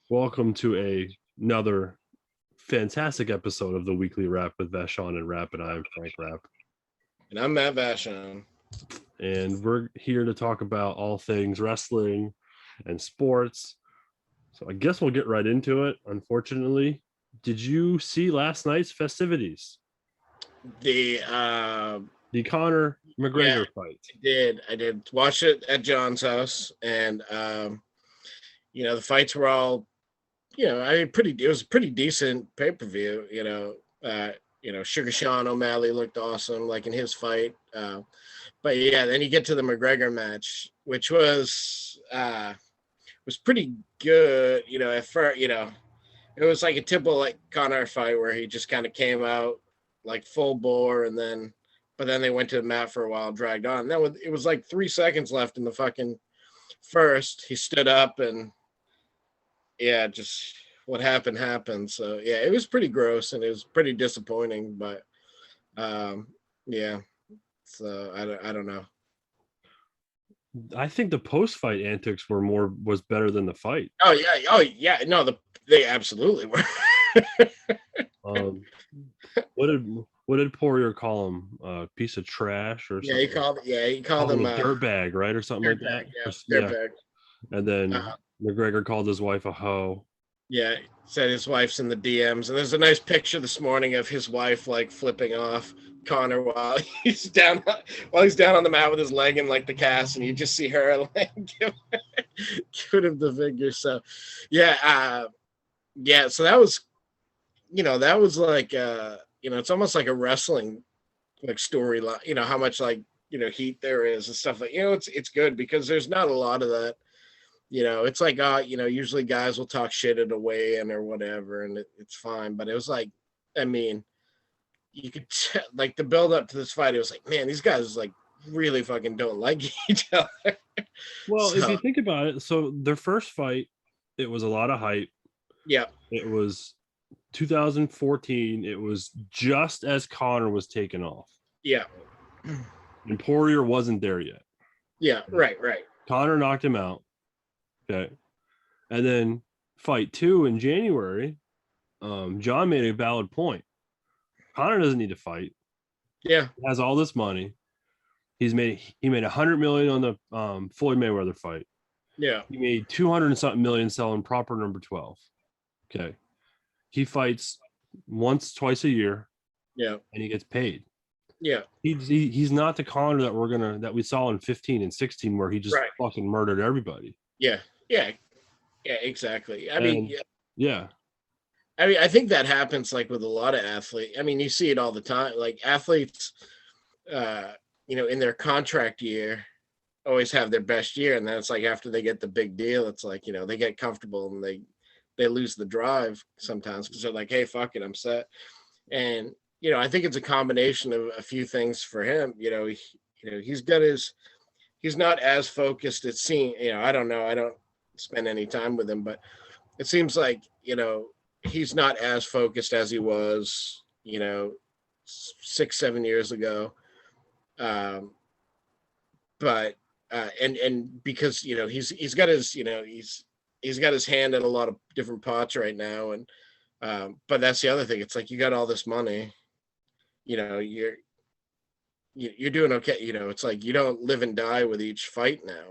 Welcome to another fantastic episode of the Weekly Wrap with Vachon and Rapp, and I'm Frank Rapp. And I'm Matt Vachon. And we're here to talk about all things wrestling and sports. So I guess we'll get right into it. Unfortunately, did you see last night's festivities? The Conor McGregor fight. I did watch it at John's house, and the fights were all, it was a pretty decent pay-per-view. Sugar Sean O'Malley looked awesome, like in his fight. But yeah, then you get to the McGregor match, which was pretty good. At first, it was like a typical like Conor fight where he just kind of came out like full bore, but then they went to the mat for a while, dragged on. It was like 3 seconds left in the fucking first. He stood up and just what happened. So yeah, it was pretty gross and it was pretty disappointing, but so I don't know. I think the post-fight antics was better than the fight. Oh yeah. No, they absolutely were. What did Poirier call him? A piece of trash or something? He called him a dirtbag, right, or something like that. Dirtbag. And then McGregor called his wife a hoe. Yeah, said his wife's in the DMs, and there's a nice picture this morning of his wife like flipping off Conor while he's down on the mat with his leg in like the cast, and you just see her like giving him the finger. So so that was like it's almost like a wrestling like storyline, how much like heat there is and stuff like it's good because there's not a lot of that. It's like usually guys will talk shit at a weigh-in or whatever, and it's fine. But it was like, I mean, you could like the build up to this fight. It was like, man, these guys like really fucking don't like each other. Well, if you think about it, so their first fight, it was a lot of hype. Yeah, it was 2014. It was just as Conor was taken off. Yeah, and Poirier wasn't there yet. Yeah, right. Conor knocked him out. Okay. And then fight 2 in January, John made a valid point. Conor doesn't need to fight. Yeah. He has all this money. He made $100 million on the Floyd Mayweather fight. Yeah. He made 200 and something million selling proper number 12. Okay. He fights twice a year. Yeah. And he gets paid. Yeah. He's not the Conor that we saw in 15 and 16 where he just fucking murdered everybody. Yeah, exactly. I mean, I think that happens like with a lot of athletes. I mean, you see it all the time. Like athletes, in their contract year, always have their best year, and then it's like after they get the big deal, it's like they get comfortable and they lose the drive sometimes because they're like, hey, fuck it, I'm set. And I think it's a combination of a few things for him. He's not as focused. It seems, I don't know. I don't spend any time with him, but it seems like, he's not as focused as he was, 6-7 years ago. But because, he's got his, he's got his hand in a lot of different pots right now. And, but that's the other thing. It's like, you got all this money, you're doing okay. It's like you don't live and die with each fight now.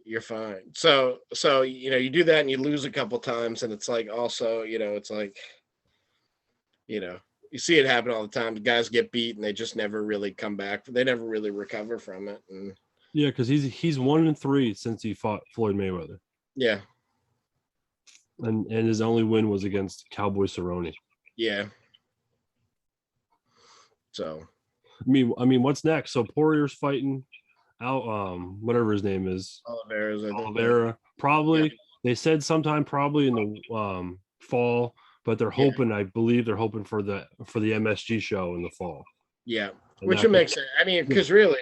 You're fine. So you do that and you lose a couple times, and it's like also it's like you see it happen all the time. The guys get beat and they just never really come back. They never really recover from it. And yeah, because he's 1-3 since he fought Floyd Mayweather. Yeah, and his only win was against Cowboy Cerrone. Yeah. So, I mean, what's next? So Poirier's fighting out, whatever his name is, Oliveira. Probably they said sometime probably in the fall, but they're hoping. I believe they're hoping for the MSG show in the fall. Yeah, which would make sense. I mean, because really,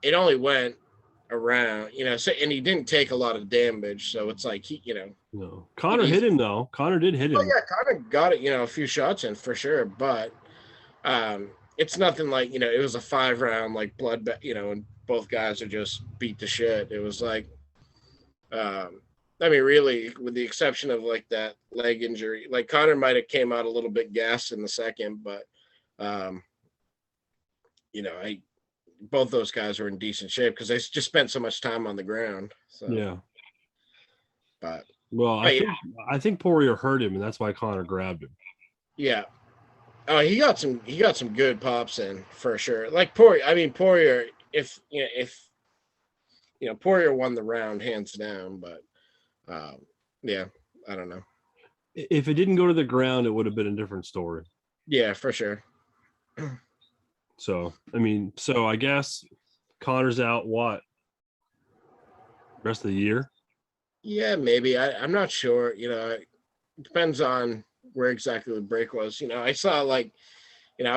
it only went around, so, and he didn't take a lot of damage, so it's like No, Conor hit him though. Conor did hit him. Oh yeah, Conor got it, a few shots in for sure, but it's nothing like it was a 5-round like blood, and both guys are just beat to shit. It was like I mean, really, with the exception of like that leg injury, like Connor might have came out a little bit gassed in the second, but um, I both those guys were in decent shape because they just spent so much time on the ground. So Yeah. But well, I think Poirier hurt him, and that's why Connor grabbed him. Yeah. Oh, he got some good pops in for sure. Like Poirier, if Poirier won the round hands down, but yeah, I don't know. If it didn't go to the ground, it would have been a different story. Yeah, for sure. So I guess Connor's out what? Rest of the year? Yeah, maybe. I'm not sure. It depends on where exactly the break was. I saw I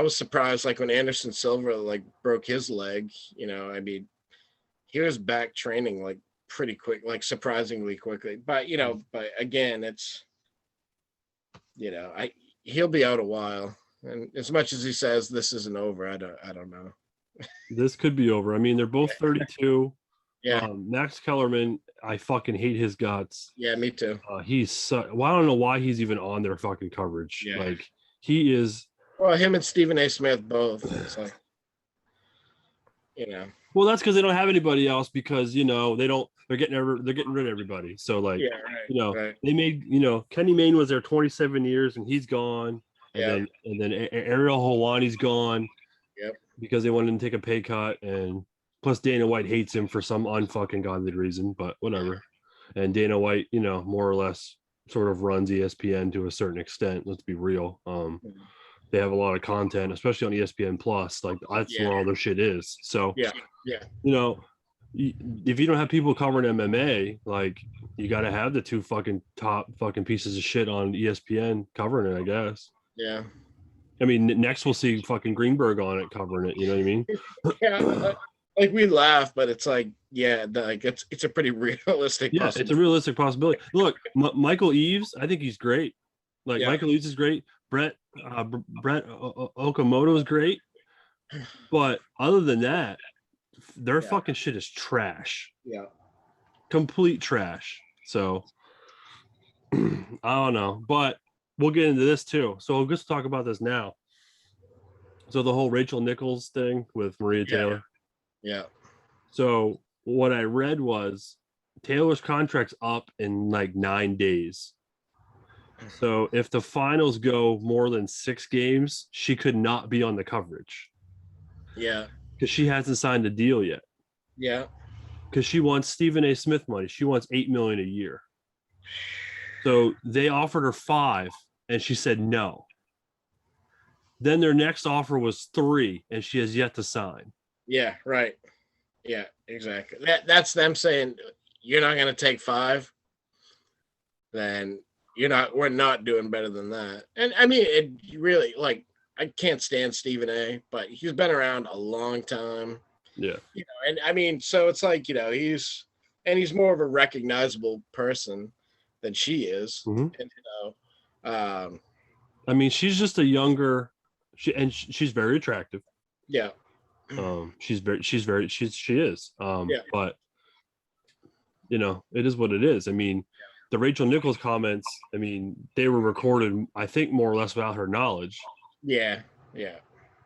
was surprised when Anderson Silva broke his leg. I mean, he was back training pretty quick, surprisingly quickly. But but again, it's he'll be out a while. And as much as he says this isn't over, I don't know. This could be over. I mean, they're both 32. Yeah. Max Kellerman, I fucking hate his guts. Yeah, me too. Well, I don't know why he's even on their fucking coverage. Yeah. He is. Well, him and Stephen A. Smith both. It's Well, that's because they don't have anybody else because they don't. They're getting rid of everybody. So yeah, right, they made Kenny Mayne was there 27 years and he's gone. And then Ariel Helwani's gone. Yep. Because they wanted him to take a pay cut, and plus Dana White hates him for some unfucking godly reason, but whatever. And Dana White, more or less sort of runs ESPN to a certain extent. Let's be real. They have a lot of content, especially on ESPN Plus. That's where all their shit is. So yeah. If you don't have people covering MMA, you got to have the two fucking top fucking pieces of shit on ESPN covering it, I guess. Yeah. I mean, next we'll see fucking Greenberg on it covering it. You know what I mean? Yeah. We laugh, but it's it's a pretty realistic. Yeah, it's a realistic possibility. Look, Michael Eaves, I think he's great. Michael Eaves is great. Brett Okamoto is great. But other than that, their fucking shit is trash. Yeah. Complete trash. So I don't know, but we'll get into this too. So let's talk about this now. So the whole Rachel Nichols thing with Maria Taylor. Yeah. So what I read was Taylor's contract's up in 9 days. So if the finals go more than 6 games, she could not be on the coverage. Yeah. Because she hasn't signed a deal yet. Yeah. Because she wants Stephen A. Smith money. She wants $8 million a year. So they offered her 5, and she said no. Then their next offer was 3, and she has yet to sign. Yeah, right. Yeah, exactly. That's them saying you're not going to take 5. Then we're not doing better than that. And I mean, it really I can't stand Stephen A, but he's been around a long time. Yeah. And I mean, so it's he's more of a recognizable person than she is. Mm-hmm. And I mean, she's just a younger she's very attractive. Yeah. She is. But it is what it is. I mean, the Rachel Nichols comments, I mean, they were recorded, I think, more or less without her knowledge. Yeah.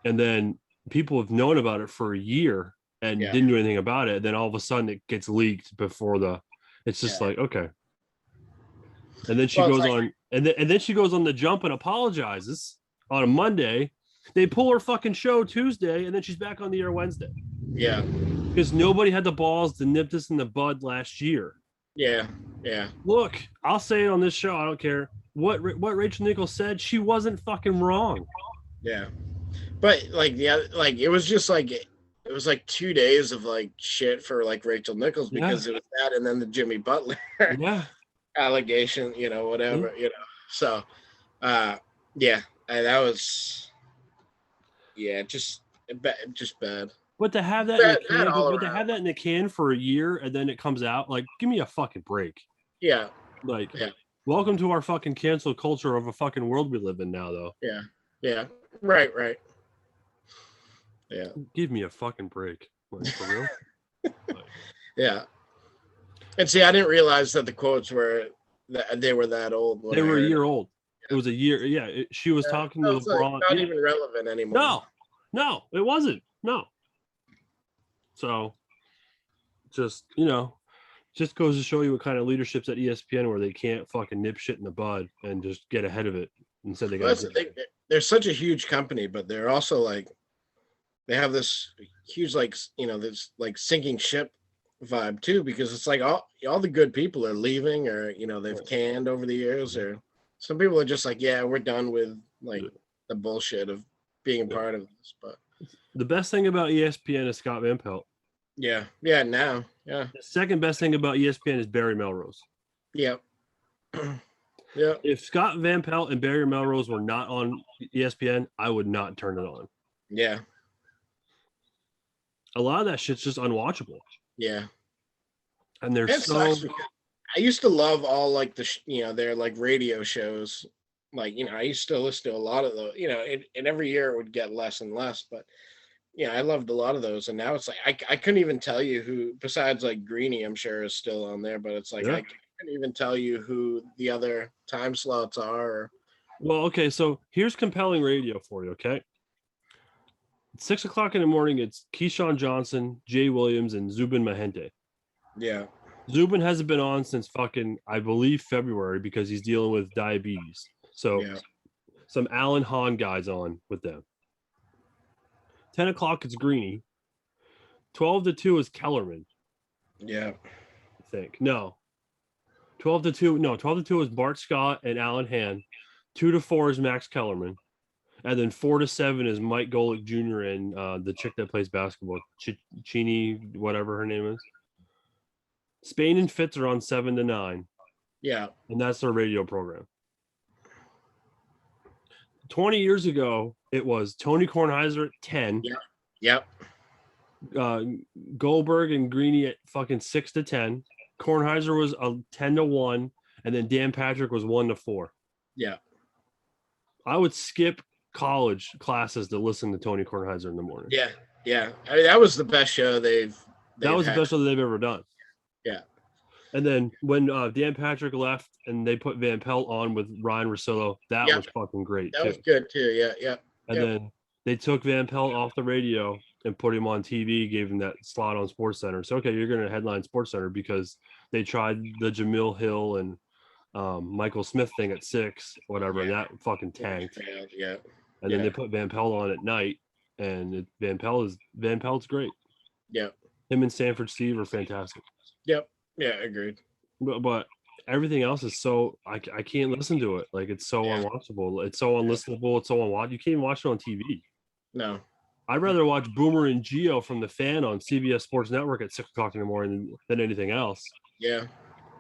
And then people have known about it for a year and didn't do anything about it. Then all of a sudden it gets leaked before it's just okay. And then she goes on, and then she goes on the jump and apologizes on a Monday. They pull her fucking show Tuesday, and then she's back on the air Wednesday. Yeah. Because nobody had the balls to nip this in the bud last year. Yeah. Look, I'll say it on this show. I don't care what Rachel Nichols said. She wasn't fucking wrong. Yeah, but it was just it was 2 days of shit for Rachel Nichols because it was that, and then the Jimmy Butler allegation, whatever, So, and that was just bad. But to have that in the can for a year and then it comes out, give me a fucking break. Yeah. Welcome to our fucking cancel culture of a fucking world we live in now, though. Yeah. Yeah. Right. Yeah. Give me a fucking break. For real? Yeah. And see, I didn't realize that the quotes were that they were that old. They were a year old. It was a year. Yeah, she was talking to LeBron. Not even relevant anymore. No, it wasn't. No. So, just just goes to show you what kind of leadership's at ESPN, where they can't fucking nip shit in the bud and just get ahead of it. Instead, they're such a huge company, but they're also like they have this huge this like sinking ship vibe too, because it's like all the good people are leaving, or they've canned over the years, or some people are just like, yeah, we're done with like the bullshit of being a part of this. But the best thing about ESPN is Scott Van Pelt. Yeah. Now, yeah. The second best thing about ESPN is Barry Melrose. Yeah. Yeah. If Scott Van Pelt and Barry Melrose were not on ESPN, I would not turn it on. Yeah. A lot of that shit's just unwatchable. Yeah. And there's so. I used to love all like their like radio shows. Like, I used to listen to a lot of those, and every year it would get less and less, but I loved a lot of those. And now it's like, I couldn't even tell you who, besides like Greeny, I'm sure is still on there, but it's like, I couldn't even tell you who the other time slots are. Well, okay. So here's compelling radio for you. Okay. At 6 o'clock in the morning, it's Keyshawn Johnson, Jay Williams, and Zubin Mahente. Yeah. Zubin hasn't been on since fucking, I believe, February, because he's dealing with diabetes. So some Alan Hahn guys on with them. 10 o'clock, it's Greeny. 12 to 2 is Kellerman. Yeah. I think. No. 12 to 2 is Bart Scott and Alan Hahn. 2 to 4 is Max Kellerman. And then 4 to 7 is Mike Golick Jr. and the chick that plays basketball, Chini, whatever her name is. Spain and Fitz are on 7 to 9. Yeah. And that's their radio program. 20 years ago, it was Tony Kornheiser at 10. Yeah. Yep. Goldberg and Greeny at fucking 6 to 10. Kornheiser was a 10 to 1. And then Dan Patrick was 1 to 4. Yeah. I would skip college classes to listen to Tony Kornheiser in the morning. Yeah. Yeah. I mean, that was the best show they've the best show that they've ever done. Yeah. And then when Dan Patrick left and they put Van Pelt on with Ryan Russillo, that was fucking great. That was good too. Yeah. And then they took Van Pelt off the radio and put him on TV, gave him that slot on SportsCenter. So, okay, you're going to headline SportsCenter, because they tried the Jamil Hill and Michael Smith thing at 6, whatever, and that fucking tanked. Yeah. And then they put Van Pelt on at night, and Van Pelt's great. Yeah. Him and Sanford Steve are fantastic. Yep. Yeah, agreed. But everything else is so I can't listen to it. Like, it's so unwatchable. It's so unlistenable. It's so unwatchable. You can't even watch it on TV. No. I'd rather watch Boomer and Gio from The Fan on CBS Sports Network at 6 o'clock in the morning than anything else. Yeah.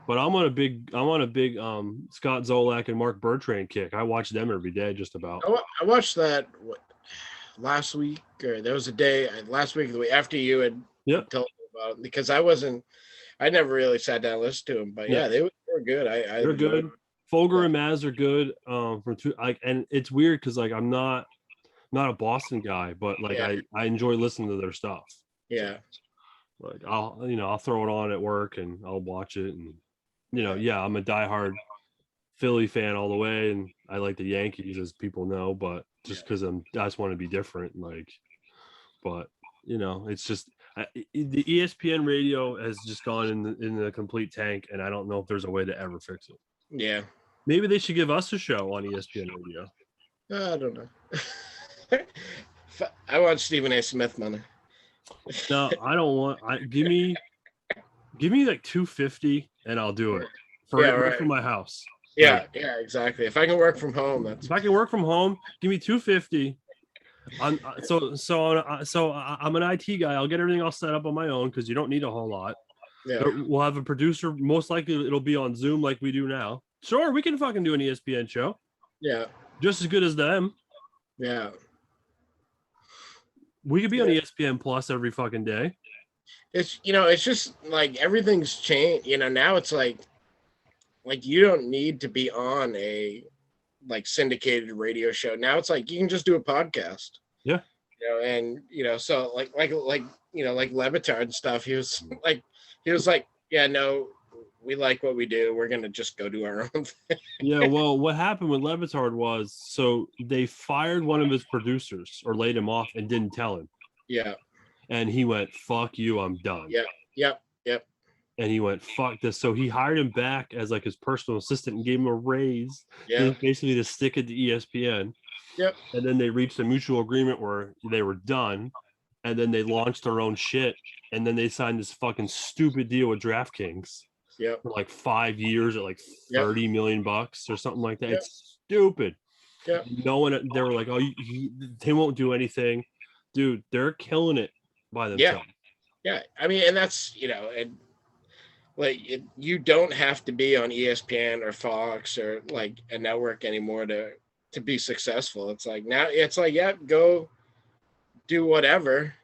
But I'm on a big Scott Zolak and Mark Bertrand kick. I watch them every day, just about. I watched that last week, or there was a day last week, the week after you had told me about it, because I never really sat down and listened to them, but they were good. They're good. Folger and Maz are good. And it's weird because like I'm not a Boston guy, but like I enjoy listening to their stuff. Yeah. So, like I'll throw it on at work and I'll watch it, and I'm a diehard Philly fan all the way, and I like the Yankees, as people know, but just because I just want to be different, but it's just the ESPN radio has just gone in the complete tank, and I don't know if there's a way to ever fix it. Yeah. Maybe they should give us a show on ESPN radio. I don't know. I want Stephen A. Smith money. No, I don't want. Give me like $250 and I'll do it right from my house. Yeah, exactly. If I can work from home, if I can work from home, give me $250. So I'm an IT guy. I'll get everything all set up on my own, because you don't need a whole lot. Yeah. We'll have a producer. Most likely it'll be on Zoom like we do now. Sure, we can fucking do an ESPN show. Yeah. Just as good as them. Yeah. We could be on ESPN Plus every fucking day. It's it's just like everything's changed. Now it's like you don't need to be on a syndicated radio show. Now it's like you can just do a podcast. Yeah. So like Le Batard and stuff, he was like, yeah, no, we like what we do. We're gonna just go do our own thing. Yeah, well, what happened with Levitard was, so they fired one of his producers or laid him off and didn't tell him. Yeah. And he went, "Fuck you, I'm done." Yep. And he went, "Fuck this." So he hired him back as like his personal assistant and gave him a raise. Yeah. Basically to stick it to ESPN. Yep. And then they reached a mutual agreement where they were done. And then they launched their own shit. And then they signed this fucking stupid deal with DraftKings. Yep. For like 5 years at like 30 million bucks or something like that. Yep. It's stupid. Yeah. No one, they were like, "Oh, they won't do anything." Dude, they're killing it by themselves. Yeah. I mean, and that's, and like you don't have to be on ESPN or Fox or like a network anymore to be successful. It's like now it's like, yeah, go do whatever,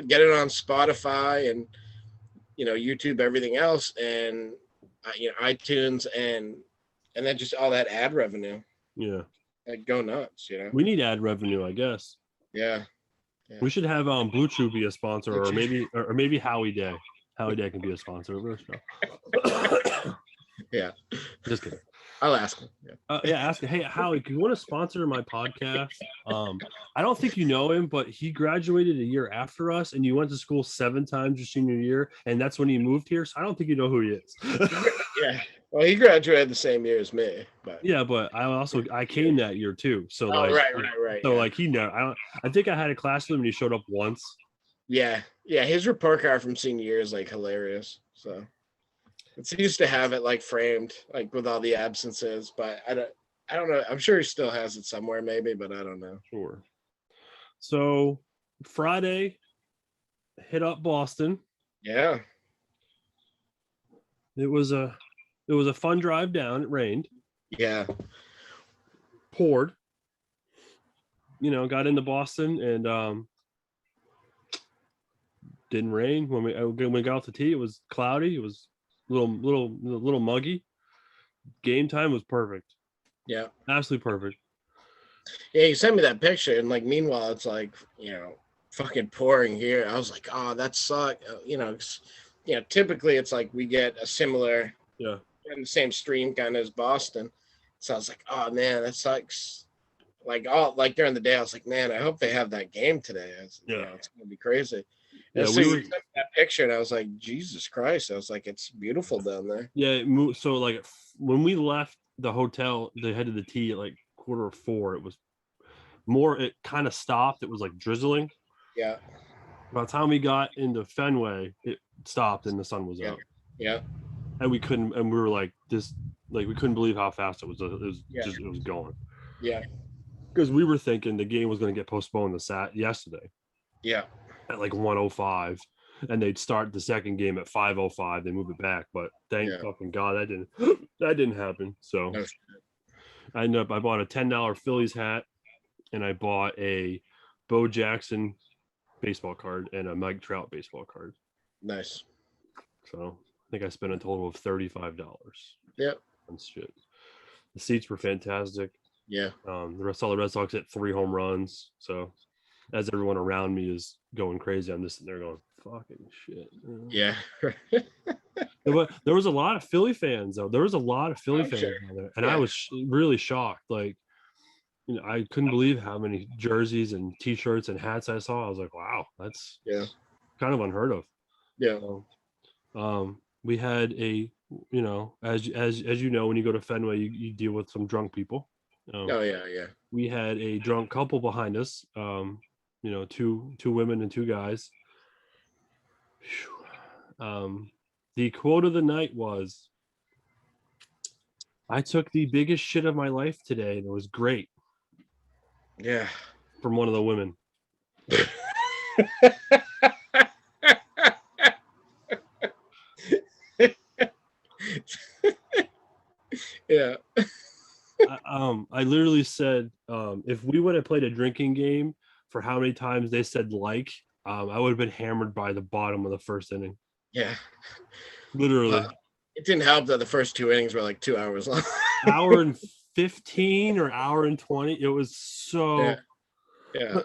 get it on Spotify and YouTube, everything else, and iTunes, and then just all that ad revenue. Yeah, like go nuts. We need ad revenue, I guess. Yeah. We should have Blue Chew be a sponsor, or maybe Howie Day. Howie Day can be a sponsor of our show. Yeah, just kidding. I'll ask him. Ask him. Hey, Howie, do you want to sponsor my podcast? I don't think you know him, but he graduated a year after us, and you went to school 7 times your senior year, and that's when he moved here. So I don't think you know who he is. Yeah. Well, he graduated the same year as me, but yeah, but I came that year too. So right. So like I think I had a class with him and he showed up once. Yeah. His report card from senior year is like hilarious. So it's he used to have it like framed, like with all the absences, but I don't know. I'm sure he still has it somewhere, maybe, but I don't know. Sure. So Friday, hit up Boston. Yeah. It was a fun drive down. It rained. Yeah. Poured. Got into Boston and didn't rain when we got off the tee. It was cloudy. It was a little muggy. Game time was perfect. Yeah, absolutely perfect. Yeah, you sent me that picture, and like meanwhile, it's like fucking pouring here. I was like, oh, that sucks. Typically it's like we get a similar in the same stream kind of as Boston. So I was like, oh man, that sucks. Like during the day, I was like, man, I hope they have that game today. It's gonna be crazy. And so we took that picture, and I was like, Jesus Christ! I was like, it's beautiful down there. Yeah. So like when we left the hotel, they headed the tee at like 3:45. It was more. It kind of stopped. It was like drizzling. Yeah. By the time we got into Fenway, it stopped and the sun was out. Yeah. And we were like this, like we couldn't believe how fast it was. It was going. Yeah. Because we were thinking the game was going to get postponed yesterday. Yeah. At like 1:05, and they'd start the second game at 5:05. They move it back, but thank fucking God that didn't happen. So I bought a $10 Phillies hat, and I bought a Bo Jackson baseball card and a Mike Trout baseball card. Nice. So I think I spent a total of $35. Yep. On shit. The seats were fantastic. Yeah. The Red Sox hit 3 home runs. So as everyone around me is going crazy, I'm just sitting there going, fucking shit. Yeah. There was a lot of Philly fans, though. There was a lot of Philly fans out there. And I was really shocked. Like, I couldn't believe how many jerseys and T-shirts and hats I saw. I was like, wow, that's kind of unheard of. Yeah. So, we had a, as you know, when you go to Fenway, you deal with some drunk people. We had a drunk couple behind us. Two women and 2 guys. The quote of the night was, "I took the biggest shit of my life today, and it was great." Yeah. From one of the women. Yeah. I literally said, if we would have played a drinking game for how many times they said I would have been hammered by the bottom of the first inning. Yeah. Literally. It didn't help that the first 2 innings were like 2 hours long. Hour and 15 or hour and 20. It was so. Yeah.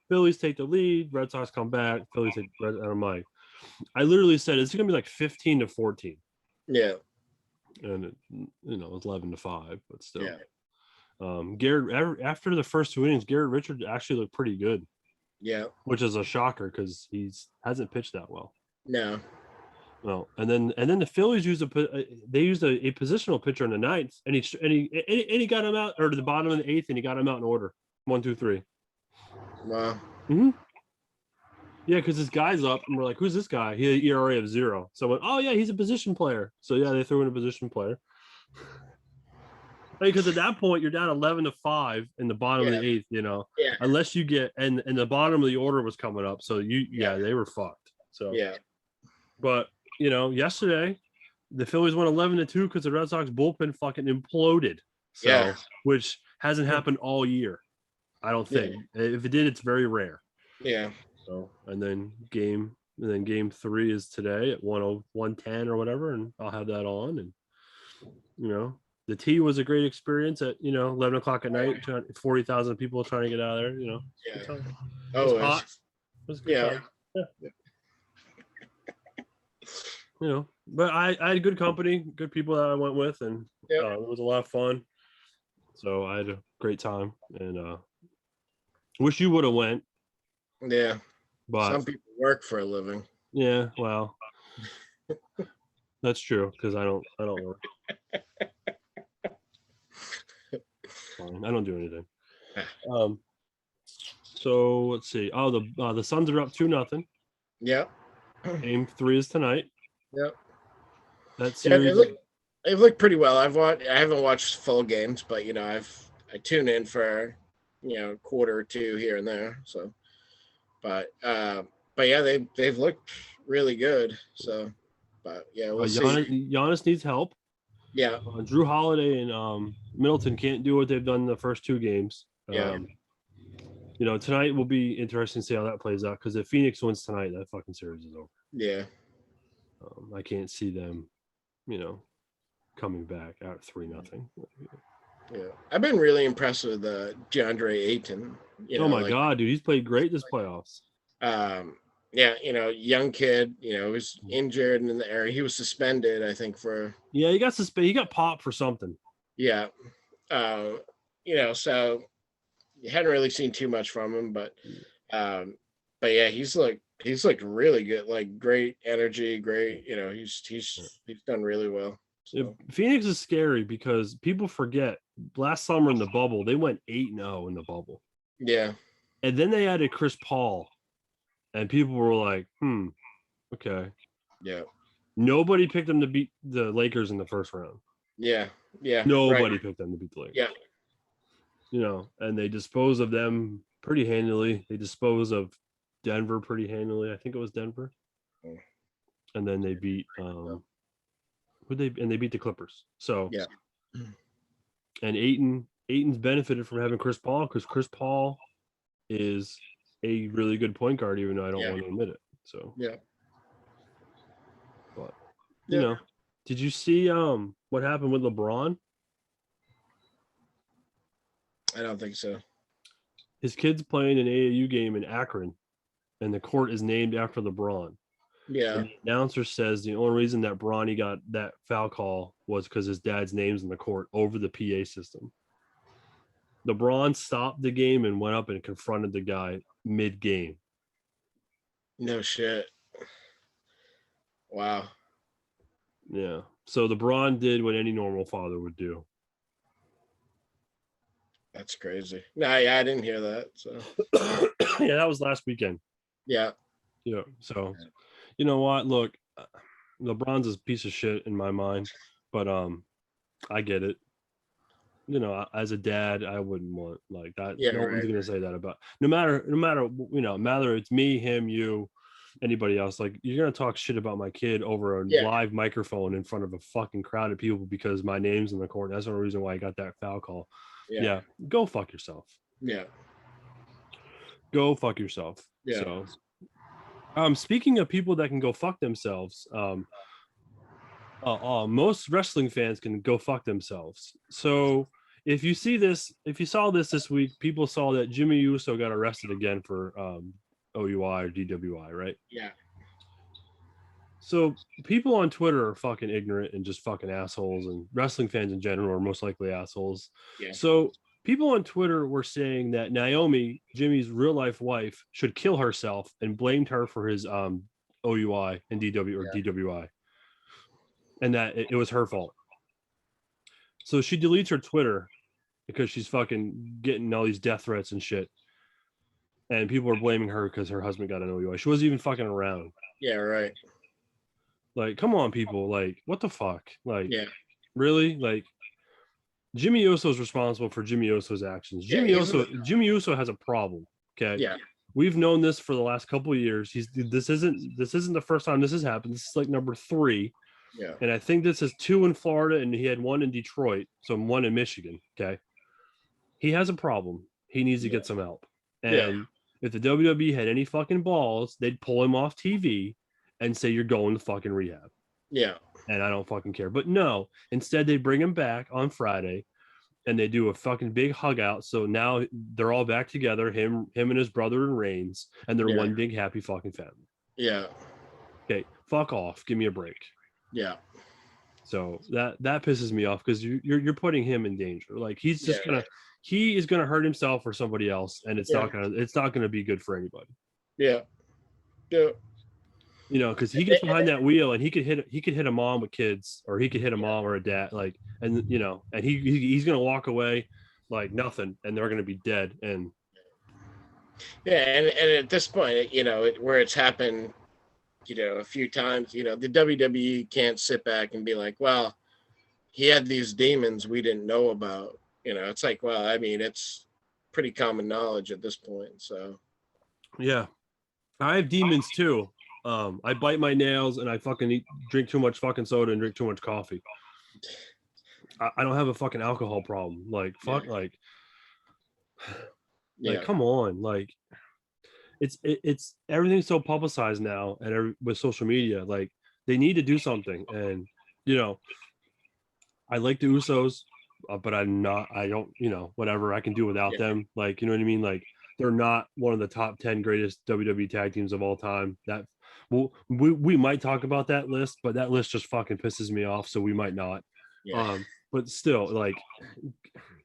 Phillies take the lead. Red Sox come back. Phillies take. And I'm like, I literally said it's gonna be like 15-14. Yeah. And it, it was 11-5, but still. Yeah. Garrett, after the first 2 innings, Garrett Richards actually looked pretty good. Yeah. Which is a shocker because hasn't pitched that well. No. Well, and then the Phillies used a positional pitcher in the ninth, and he got him out, or to the bottom of the eighth, and he got him out in order 1, 2, 3. Wow. Mm-hmm. Yeah, because this guy's up, and we're like, "Who's this guy?" He had an ERA of 0. So I went, "Oh yeah, he's a position player." So yeah, they threw in a position player. Because at that point you're down 11-5 in the bottom of the eighth. Yeah. Unless you get and the bottom of the order was coming up, so they were fucked. So yeah. But yesterday the Phillies won 11-2 because the Red Sox bullpen fucking imploded. So which hasn't happened all year, I don't think. If it did, it's very rare. Yeah. So and then game 3 is today at 1:10 or whatever, and I'll have that on. And the tea was a great experience at 11 o'clock at night. 40,000 people trying to get out of there. Yeah. It was hot. It was good time. Yeah. But I had good company, good people that I went with, and it was a lot of fun. So I had a great time, and wish you would have went. Yeah. But some people work for a living. Yeah, well, that's true because I don't work. Fine. I don't do anything. So let's see. Oh, the Suns are up 2-0. Yep. Game 3 is tonight. Yep. That series. They've looked pretty well. I haven't watched full games, but I tune in for a quarter or two here and there. So, but yeah, they've looked really good. So, but yeah, we'll see. Giannis needs help. Yeah. Drew Holiday and Middleton can't do what they've done in the first 2 games. Yeah. Tonight will be interesting to see how that plays out because if Phoenix wins tonight, that fucking series is over. Yeah. I can't see them, coming back out 3-0. Yeah, I've been really impressed with DeAndre Ayton. Oh my god, dude, he's played great this playoffs. Yeah, young kid, was injured in the area. He was suspended, I think, for. Yeah, he got suspended. He got popped for something. Yeah, so you hadn't really seen too much from him, but yeah, he's really good, like great energy, great. He's done really well. So. Phoenix is scary because people forget last summer in the bubble they went 8-0 in the bubble. Yeah, and then they added Chris Paul, and people were like, okay. Yeah. Nobody picked them to beat the Lakers in the first round. Yeah, yeah. Nobody picked them to beat the Lakers. Yeah. And they dispose of them pretty handily. They dispose of Denver pretty handily. I think it was Denver. And then they beat they beat the Clippers. So yeah. And Ayton's benefited from having Chris Paul because Chris Paul is a really good point guard, even though I don't want to admit it. So yeah. But did you see what happened with LeBron? I don't think so. His kid's playing an AAU game in Akron, and the court is named after LeBron. Yeah. And the announcer says the only reason that Bronny got that foul call was because his dad's name's in the court over the PA system. LeBron stopped the game and went up and confronted the guy mid-game. No shit. Wow. Yeah. So LeBron did what any normal father would do. That's crazy. No, yeah, I didn't hear that. So yeah, that was last weekend. Yeah. So you know what? Look, LeBron's a piece of shit in my mind, but I get it. As a dad, I wouldn't want like that. Yeah, no one's gonna say that about no matter matter it's me, him, you, anybody else. Like you're gonna talk shit about my kid over a live microphone in front of a fucking crowd of people because my name's in the court. That's the only reason why I got that foul call. Yeah. Go fuck yourself. Yeah. Go fuck yourself. Yeah. So speaking of people that can go fuck themselves, most wrestling fans can go fuck themselves. So if you saw this week, people saw that Jimmy Uso got arrested again for OUI or DWI, right? Yeah. So people on Twitter are fucking ignorant and just fucking assholes, and wrestling fans in general are most likely assholes. Yeah. So people on Twitter were saying that Naomi, Jimmy's real life wife, should kill herself and blamed her for his OUI and DWI, and that it was her fault. So she deletes her Twitter because she's fucking getting all these death threats and shit. And people are blaming her because her husband got an OUI. She wasn't even fucking around. Yeah, right. Like, come on, people. Like, what the fuck? Like, yeah. Really? Like, Jimmy Uso's responsible for Jimmy Uso's actions. Yeah, Jimmy Uso has a problem. Okay. Yeah. We've known this for the last couple of years. This isn't the first time this has happened. This is like number 3. Yeah. And I think this is 2 in Florida, and he had 1 in Detroit, so 1 in Michigan. Okay. He has a problem. He needs to get some help. And if the WWE had any fucking balls, they'd pull him off TV and say, you're going to fucking rehab. Yeah. And I don't fucking care. But no, instead they bring him back on Friday and they do a fucking big hug out. So now they're all back together, him and his brother and Reigns, and they're one big happy fucking family. Yeah. Okay, fuck off. Give me a break. Yeah. So that pisses me off because you're putting him in danger. Like he is gonna hurt himself or somebody else, and it's not gonna be good for anybody. Yeah. Yeah. You know, because he gets behind that wheel and he could hit a mom with kids, or he could hit a mom or a dad, like, and you know, and he's gonna walk away like nothing, and they're gonna be dead. And and at this point, you know, where it's happened, you know, a few times, you know, the WWE can't sit back and be like, well, he had these demons we didn't know about. You know, it's like, well, I mean, it's pretty common knowledge at this point. So yeah, I have demons too. I bite my nails and I fucking drink too much fucking soda and drink too much coffee. I don't have a fucking alcohol problem. Like, fuck, like, come on. Like, it's everything's so publicized now, and with social media, like, they need to do something. And, you know, I like the Usos, but I don't, you know, whatever, I can do without them. Like, you know what I mean? Like, they're not one of the top 10 greatest WWE tag teams of all time. That we might talk about that list, but that list just fucking pisses me off, so we might not. But still, like,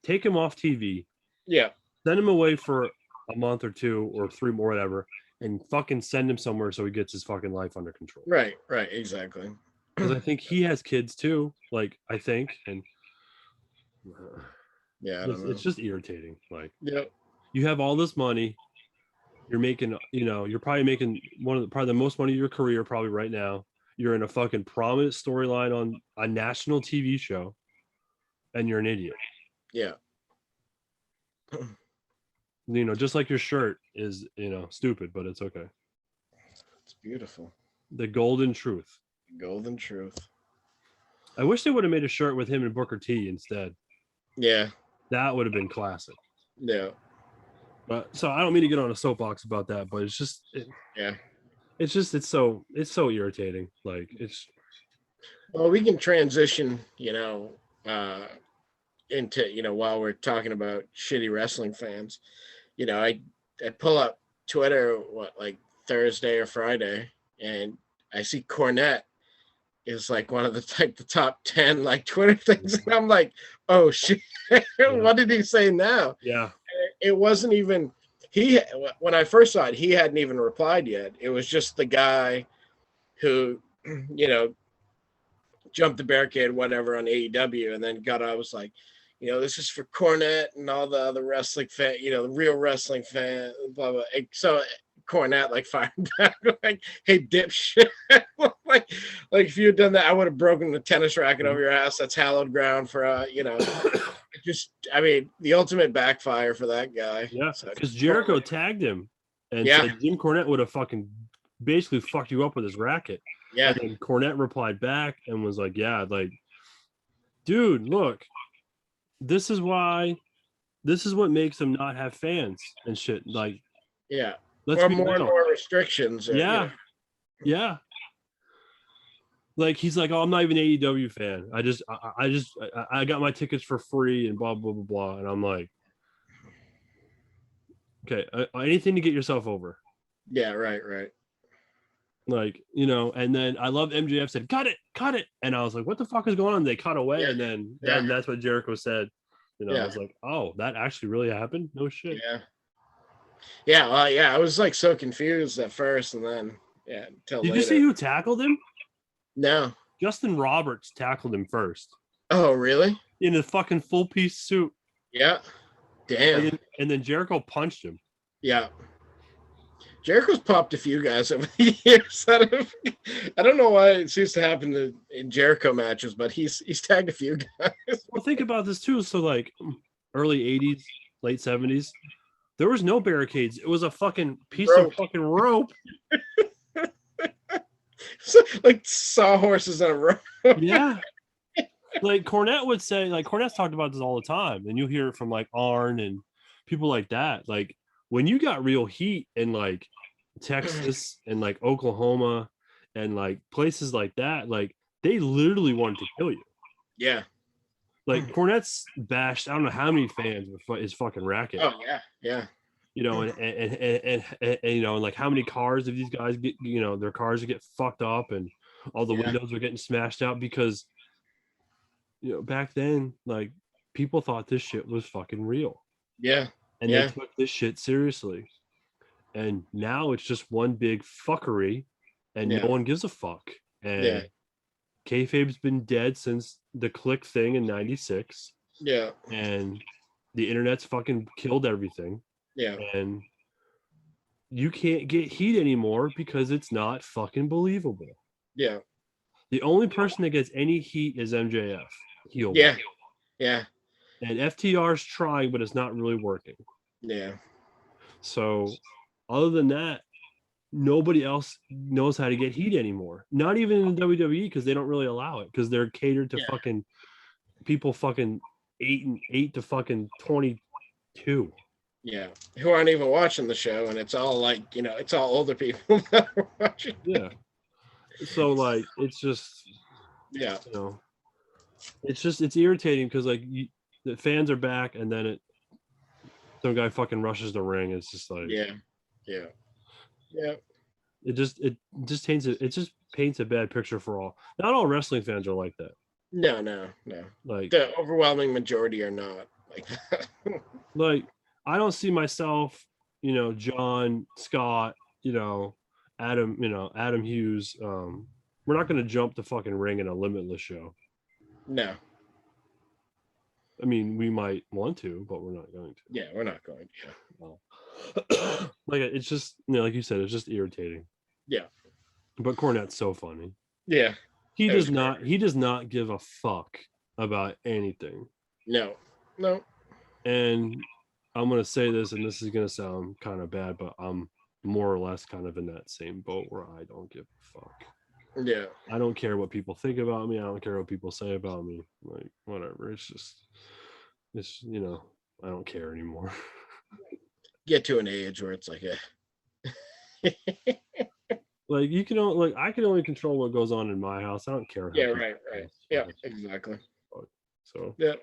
take him off TV. Yeah. Send him away for a month or 2 or 3 more, whatever, and fucking send him somewhere so he gets his fucking life under control. Right, exactly. Because I think he has kids too. Like, I think, and it's just irritating. Like, you have all this money. You're making, you know, you're probably making probably the most money of your career probably right now. You're in a fucking prominent storyline on a national TV show, and you're an idiot. Yeah. You know, just like your shirt is, you know, stupid, but it's okay. It's beautiful. The golden truth. Golden truth. I wish they would have made a shirt with him and Booker T instead. Yeah. That would have been classic. Yeah. But so I don't mean to get on a soapbox about that, but it's just it's so irritating. Like, it's, well, we can transition, you know, into, you know, while we're talking about shitty wrestling fans, you know, I pull up Twitter like Thursday or Friday, and I see Cornette is like one of the top 10 like Twitter things, and I'm like, oh shit, what did he say now? Yeah. It wasn't even when I first saw it, he hadn't even replied yet. It was just the guy who, you know, jumped the barricade, whatever, on AEW, and then I was like, you know, this is for Cornette and all the other wrestling fan, you know, the real wrestling fan, blah blah. So Cornette like fired back, like, hey dipshit. like if you had done that, I would have broken the tennis racket over your ass. That's hallowed ground for you know. Just, I mean, the ultimate backfire for that guy. Yeah, because Jericho tagged him and said Jim Cornette would have fucking basically fucked you up with his racket. Yeah. And then Cornette replied back and was like, yeah, like, dude, look, this is what makes them not have fans and shit. Like, yeah, let's or more and more restrictions. Yeah. You know. Yeah. Like, he's like, oh, I'm not even an AEW fan. I got my tickets for free and blah, blah, blah, blah. And I'm like, okay, anything to get yourself over. Yeah, right. Like, and then I love MJF said, cut it. And I was like, what the fuck is going on? They cut away. And then that's what Jericho said. I was like, oh, that actually really happened? No shit. Yeah. I was like so confused at first. And then, until Did you see who tackled him? No. Justin Roberts tackled him first. Oh, really? In a fucking full piece suit. Yeah. Damn. And then Jericho punched him. Yeah. Jericho's popped a few guys over the years. I don't know why it seems to happen in Jericho matches, but he's tagged a few guys. Well, think about this too. So like early 80s, late 70s, there was no barricades. It was a fucking piece of fucking rope. Like sawhorses on a rope. Yeah. Like Cornette's talked about this all the time, and you hear it from like Arn and people like that. Like when you got real heat in like Texas and like Oklahoma and like places like that, like they literally wanted to kill you. Yeah. Like Cornette's bashed, I don't know how many fans with his fucking racket. Oh yeah. And like how many cars of these guys get, their cars get fucked up and all the windows are getting smashed out because back then, like people thought this shit was fucking real. Yeah. And they took this shit seriously. And now it's just one big fuckery and no one gives a fuck. And kayfabe's been dead since the click thing in 96. Yeah. And the internet's fucking killed everything. Yeah. And you can't get heat anymore because it's not fucking believable. Yeah. The only person that gets any heat is MJF. Heel. Yeah. And FTR's trying, but it's not really working. Yeah. So other than that, nobody else knows how to get heat anymore. Not even in WWE because they don't really allow it because they're catered to fucking people fucking 8 to fucking 22. Yeah, who aren't even watching the show, and it's all like it's all older people that are watching. Yeah. So like it's just it's irritating because like the fans are back and then some guy fucking rushes the ring. It's just like It just paints a bad picture for all. Not all wrestling fans are like that. No. Like the overwhelming majority are not like that. Like I don't see myself, John Scott, Adam Hughes. We're not going to jump the fucking ring in a Limitless show. No. I mean, we might want to, but we're not going to. Yeah, we're not going to. No. Like it's just, like you said, it's just irritating. Yeah. But Cornette's so funny. Yeah. He does not give a fuck about anything. No. And I'm going to say this, and this is going to sound kind of bad, but I'm more or less kind of in that same boat where I don't give a fuck. Yeah. I don't care what people think about me. I don't care what people say about me. Like, whatever. It's I don't care anymore. Get to an age where it's like like you can only, I can only control what goes on in my house. I don't care. Yeah, right. Yeah, exactly. So yeah.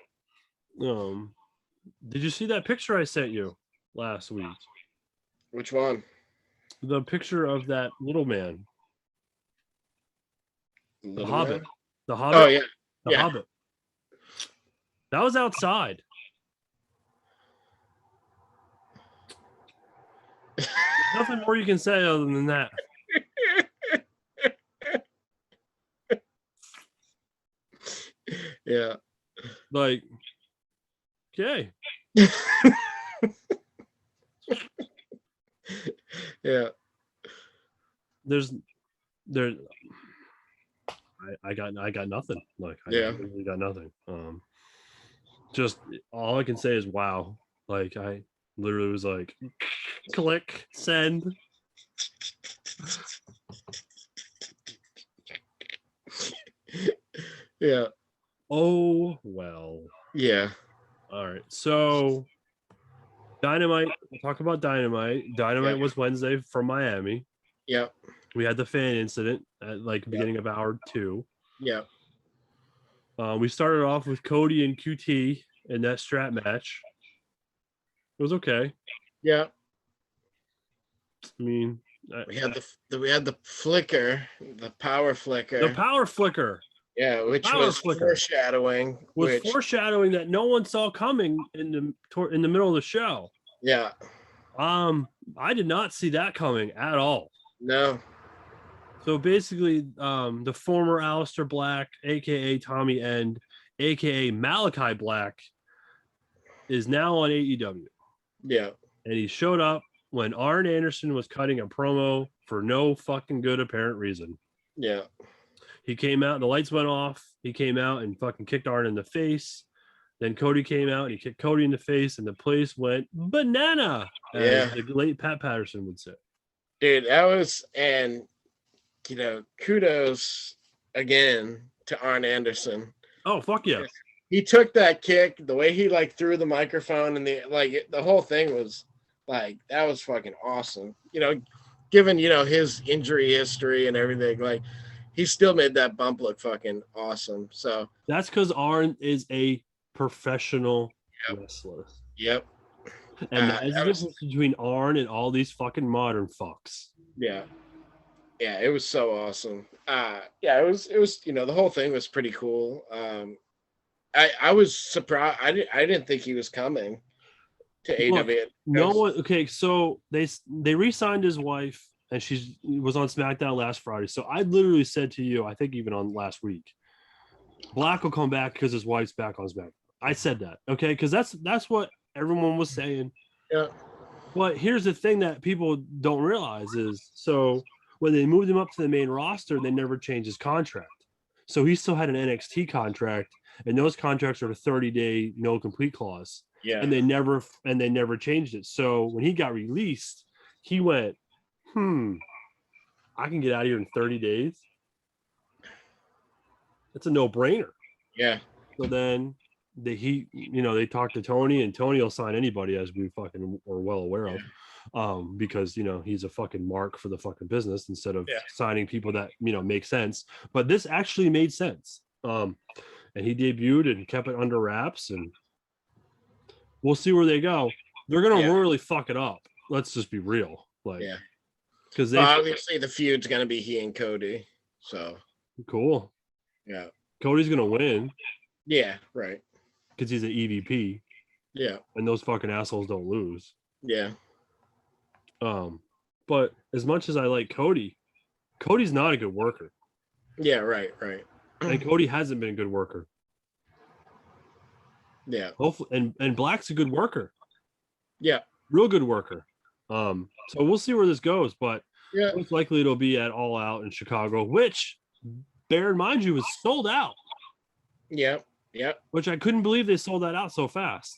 Did you see that picture I sent you last week? Which one? The picture of that little man. The Hobbit. The Hobbit. Oh yeah. The Hobbit. That was outside. Nothing more you can say other than that. Yeah. Like, okay. Yeah. I got nothing. Like, I really got nothing. Just all I can say is wow. Like, I literally was like, click, send. Yeah. Oh well. Yeah. All right. So Dynamite. We'll talk about Dynamite. Dynamite was Wednesday from Miami. Yeah. We had the fan incident at like beginning of hour 2. Yeah. We started off with Cody and QT in that strap match. It was okay. Yeah. I mean, We had the flicker, the power flicker. The power flicker. Yeah, which was foreshadowing. Foreshadowing that no one saw coming in the middle of the show. Yeah. I did not see that coming at all. No. So basically, the former Aleister Black, aka Tommy End, aka Malachi Black, is now on AEW. Yeah. And he showed up when Arn Anderson was cutting a promo for no fucking good apparent reason. Yeah. He came out, the lights went off. He came out and fucking kicked Arn in the face. Then Cody came out and he kicked Cody in the face, and the place went banana, as the late Pat Patterson would say. Dude, that was, and kudos again to Arn Anderson. Oh, fuck yeah. He took that kick, the way he threw the microphone, and the whole thing was that was fucking awesome. Given his injury history and everything, he still made that bump look fucking awesome. So that's because Arn is a professional wrestler. Yep. And that's the difference between Arn and all these fucking modern fucks. Yeah. Yeah, it was so awesome. It was the whole thing was pretty cool. I was surprised. I didn't think he was coming to AEW. No one. Okay, so they re-signed his wife, and she was on SmackDown last Friday. So I literally said to you, I think even on last week, Black will come back because his wife's back on SmackDown. I said that, okay, because that's what everyone was saying. Yeah. But here's the thing that people don't realize is, so when they moved him up to the main roster, they never changed his contract. So he still had an NXT contract, and those contracts are a 30-day no complete clause. Yeah. And they never changed it. So when he got released, he went, I can get out of here in 30 days. It's a no-brainer. Yeah. So then they talked to Tony, and Tony will sign anybody, as we fucking are well aware of, because he's a fucking mark for the fucking business instead of signing people that make sense. But this actually made sense. And he debuted and kept it under wraps, and we'll see where they go. They're gonna really fuck it up. Let's just be real, because obviously the feud's gonna be he and Cody. So cool. Yeah, Cody's gonna win. Yeah, right. Because he's an EVP. Yeah, and those fucking assholes don't lose. Yeah. But as much as I like Cody, Cody's not a good worker. Yeah, right. And Cody hasn't been a good worker. Yeah. Hopefully, and Black's a good worker. Yeah. Real good worker. So we'll see where this goes, but most likely it'll be at All Out in Chicago, which, bear in mind, is sold out. Yeah. Which I couldn't believe they sold that out so fast.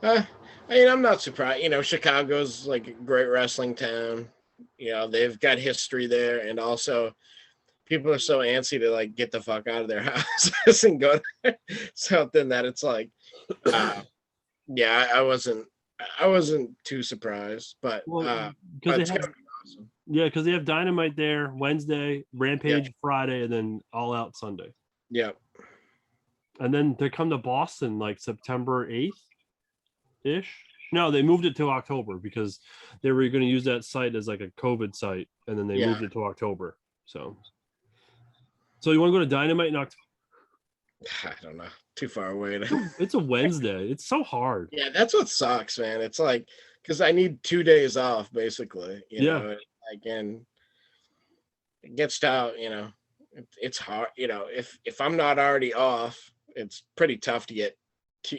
I'm not surprised. Chicago's like a great wrestling town. They've got history there, and also people are so antsy to get the fuck out of their houses and go there. Something that it's I wasn't too surprised, but because awesome. Yeah, because they have Dynamite there Wednesday, Rampage Friday, and then All Out Sunday. Yeah. And then they come to Boston September 8th ish. No, they moved it to October because they were going to use that site as a COVID site, and then they moved it to October. So you want to go to Dynamite in October? I don't know. Too far away. It's a Wednesday. It's so hard. Yeah, that's what sucks, man. It's because I need 2 days off, basically. You know, and it gets out. It's hard. If I'm not already off, it's pretty tough to get to.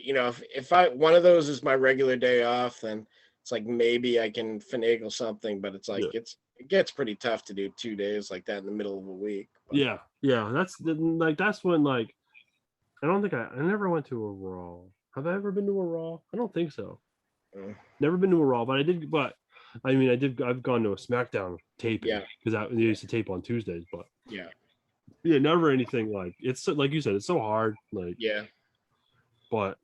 If one of those is my regular day off, then it's maybe I can finagle something. But it's it gets pretty tough to do 2 days like that in the middle of a week. But, yeah. That's when I don't think I never went to a Raw. Have I ever been to a Raw? I don't think so. Never been to a Raw, but I did. But I mean, I've gone to a SmackDown taping. Yeah, because they used to tape on Tuesdays. But yeah, never anything it's like you said. It's so hard. But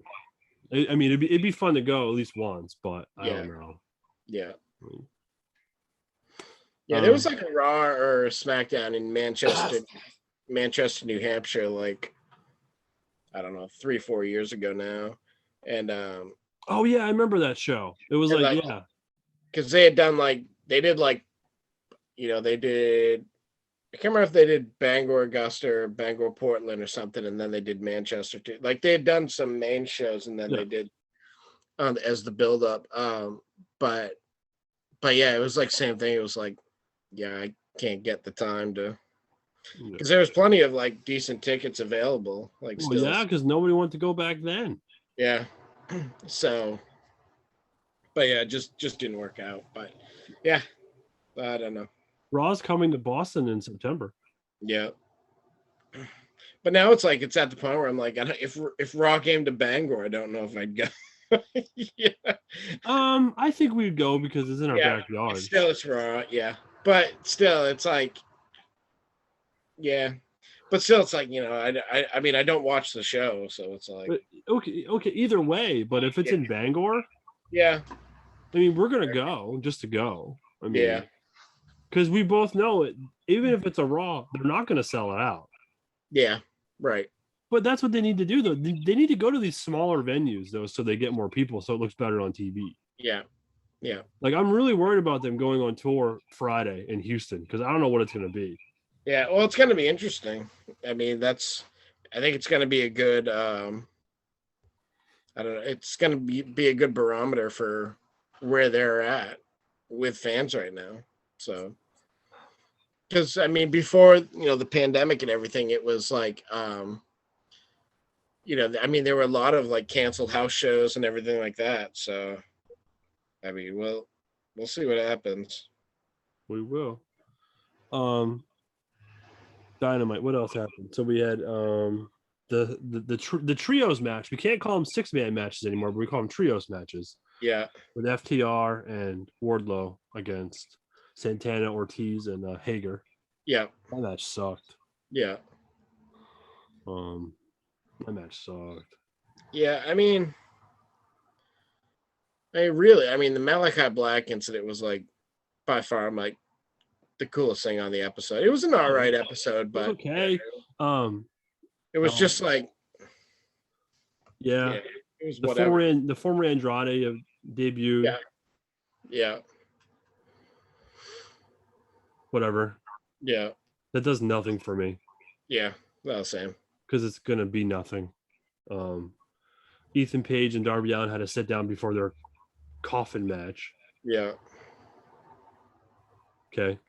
I mean, it'd be fun to go at least once. But I don't know. Yeah. Yeah, there was a Raw or a SmackDown in Manchester, New Hampshire, I don't know, 3-4 years ago now. And oh yeah, I remember that show. It was because they had done they did like, they did. I can't remember if they did Bangor, Augusta, or Bangor, Portland, or something, and then they did Manchester too. Like they had done some main shows, and then they did as the build up. But yeah, it was like same thing. It was like, yeah, I can't get the time to, because there was plenty of like decent tickets available. Like still, yeah, because nobody wanted to go back then. Yeah, so, but yeah, just didn't work out. But yeah, I don't know. Raw's coming to Boston in September. Yeah. But now it's like it's at the point where I'm like, if Raw came to Bangor, I don't know if I'd go. Yeah. I think we'd go because it's in our backyard. Still, it's Raw, yeah. But still, it's like, yeah. But still, it's like, I mean, I don't watch the show, so it's like, but, okay. Either way, but if it's in Bangor, yeah. I mean, we're gonna go just to go. I mean, yeah. Because we both know it. Even if it's a Raw, they're not gonna sell it out. Yeah. Right. But that's what they need to do, though. They need to go to these smaller venues, though, so they get more people, so it looks better on TV. Yeah. Yeah. Like, I'm really worried about them going on tour Friday in Houston because I don't know what it's going to be. Yeah. Well, it's going to be interesting. I mean, I think it's going to be a good, I don't know. It's going to be a good barometer for where they're at with fans right now. So, because, I mean, before, the pandemic and everything, it was like, I mean, there were a lot of like canceled house shows and everything like that. So, I mean, we'll see what happens. We will. Dynamite. What else happened? So we had the trios match. We can't call them 6-man matches anymore, but we call them trios matches. Yeah. With FTR and Wardlow against Santana, Ortiz, and Hager. Yeah. That match sucked. Yeah. That match sucked. Yeah, I mean, the Malachi Black incident was like by far like the coolest thing on the episode. It was an all right episode, but okay. It was just like, yeah. It was whatever. The former Andrade debuted. Yeah. Yeah. Whatever. Yeah. That does nothing for me. Yeah. Well, same. Because it's gonna be nothing. Ethan Page and Darby Allin had to sit down before their coffin match. Yeah. Okay.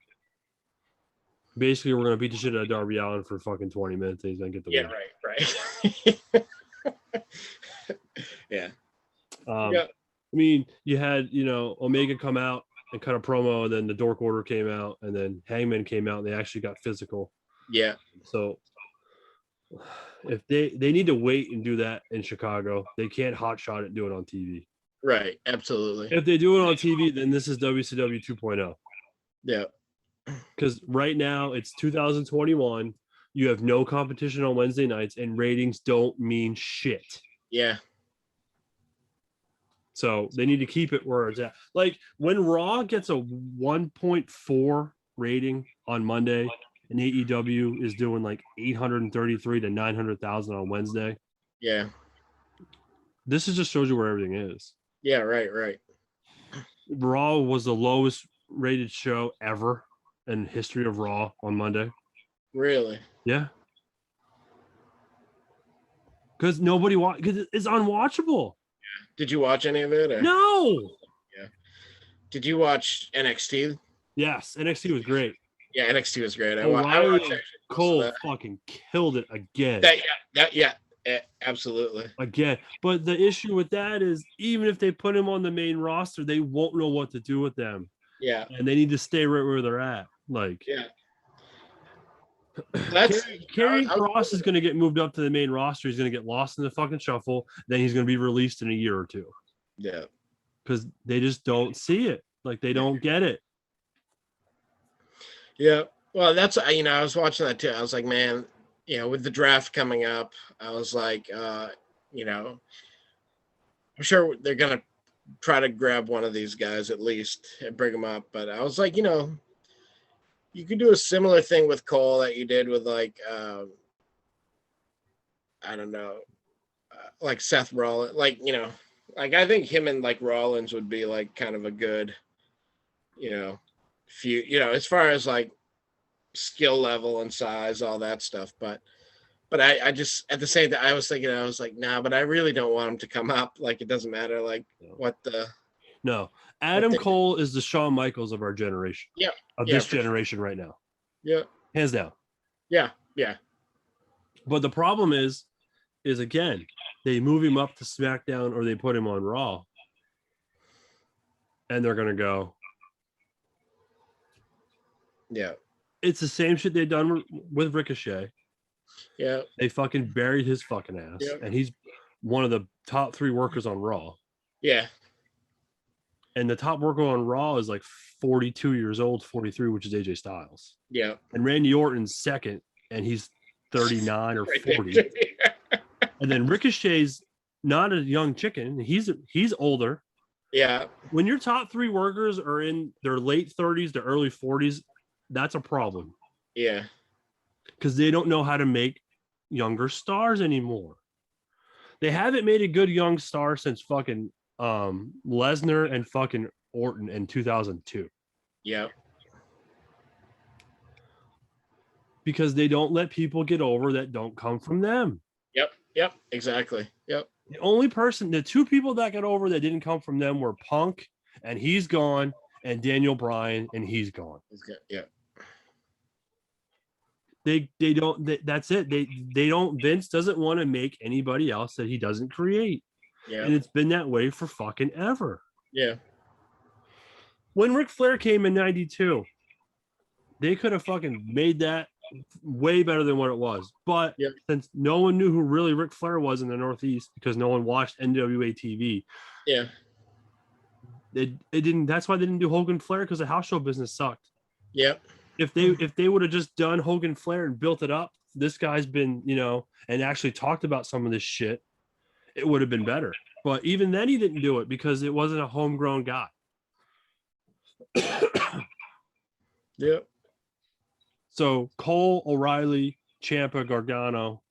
Basically, we're gonna beat the shit out of Darby Allin for fucking 20 minutes. And he's gonna get the win. Right. Yeah. I mean, you had Omega come out and cut a promo, and then the Dork Order came out, and then Hangman came out, and they actually got physical. Yeah. So if they need to wait and do that in Chicago, they can't hotshot it and do it on TV. Right. Absolutely. If they do it on TV, then this is WCW 2.0. Yeah. Because right now it's 2021. You have no competition on Wednesday nights, and ratings don't mean shit. Yeah. So they need to keep it where it's at. Like when Raw gets a 1.4 rating on Monday, and AEW is doing like 833 to 900,000 on Wednesday. Yeah. This just shows you where everything is. Yeah. Right. Raw was the lowest rated show ever in history of Raw on Monday. Really? Yeah. Because nobody because it's unwatchable. Did you watch any of it? Or? No. Yeah. Did you watch NXT? Yes, NXT was great. Yeah, NXT was great. I watched Cole fucking killed it again. Yeah, absolutely. Again. But the issue with that is even if they put him on the main roster, they won't know what to do with them. Yeah. And they need to stay right where they're at. Like, yeah. Karrion Kross is going to get moved up to the main roster. He's going to get lost in the fucking shuffle. Then he's going to be released in a year or two. Yeah. Because they just don't see it. Like, they don't get it. Yeah. Well, that's, I was watching that too. I was like, man, with the draft coming up, I was like, I'm sure they're going to try to grab one of these guys at least and bring them up. But I was like, you could do a similar thing with Cole that you did with like, I don't know, like Seth Rollins, like, like I think him and like Rollins would be like kind of a good, few, as far as like skill level and size, all that stuff. But I just at the same time I was thinking, I was like, nah, but I really don't want him to come up. Like it doesn't matter like what the no. Adam Cole is the Shawn Michaels of our generation. Yeah. Of this generation right now. Yeah. Hands down. Yeah. Yeah. But the problem is again, they move him up to SmackDown or they put him on Raw. And they're gonna go. Yeah. It's the same shit they've done with Ricochet. Yeah. They fucking buried his fucking ass. Yeah. And he's one of the top 3 workers on Raw. Yeah. And the top worker on Raw is like 42 years old, 43, which is AJ Styles. Yeah. And Randy Orton's second, and he's 39 or 40. And then Ricochet's not a young chicken. He's older. Yeah. When your top 3 workers are in their late 30s to early 40s, that's a problem. Yeah. Because they don't know how to make younger stars anymore. They haven't made a good young star since fucking Lesnar and fucking Orton in 2002. Yeah. Because they don't let people get over that don't come from them. Yep. Exactly. Yep. The 2 people that got over that didn't come from them were Punk, and he's gone, and Daniel Bryan, and he's gone. Yeah. They don't. That's it. They don't. Vince doesn't want to make anybody else that he doesn't create. Yeah. And it's been that way for fucking ever. Yeah. When Ric Flair came in '92, they could have fucking made that way better than what it was. But since no one knew who really Ric Flair was in the Northeast because no one watched NWA TV. Yeah. It didn't. That's why they didn't do Hogan Flair, because the house show business sucked. Yep. If they would have just done Hogan Flair and built it up, this guy's been, and actually talked about some of this shit, it would have been better. But even then he didn't do it because it wasn't a homegrown guy. Yep. So Cole, O'Reilly, Ciampa, Gargano,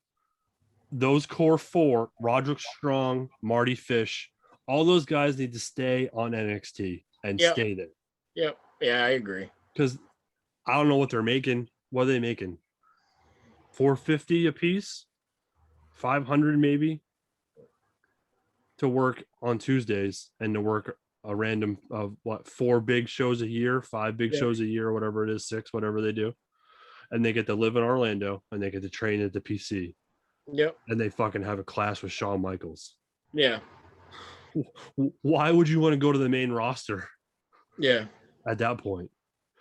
those core 4, Roderick Strong, Marty Fish, all those guys need to stay on NXT and stay there. Yep. Yeah, I agree. Because I don't know what they're making. What are they making? $450 a piece? $500 maybe? To work on Tuesdays and to work a random of 4 big shows a year, 5 big shows a year, whatever it is, 6, whatever they do. And they get to live in Orlando and they get to train at the PC. Yep. And they fucking have a class with Shawn Michaels. Yeah. Why would you want to go to the main roster? Yeah. At that point.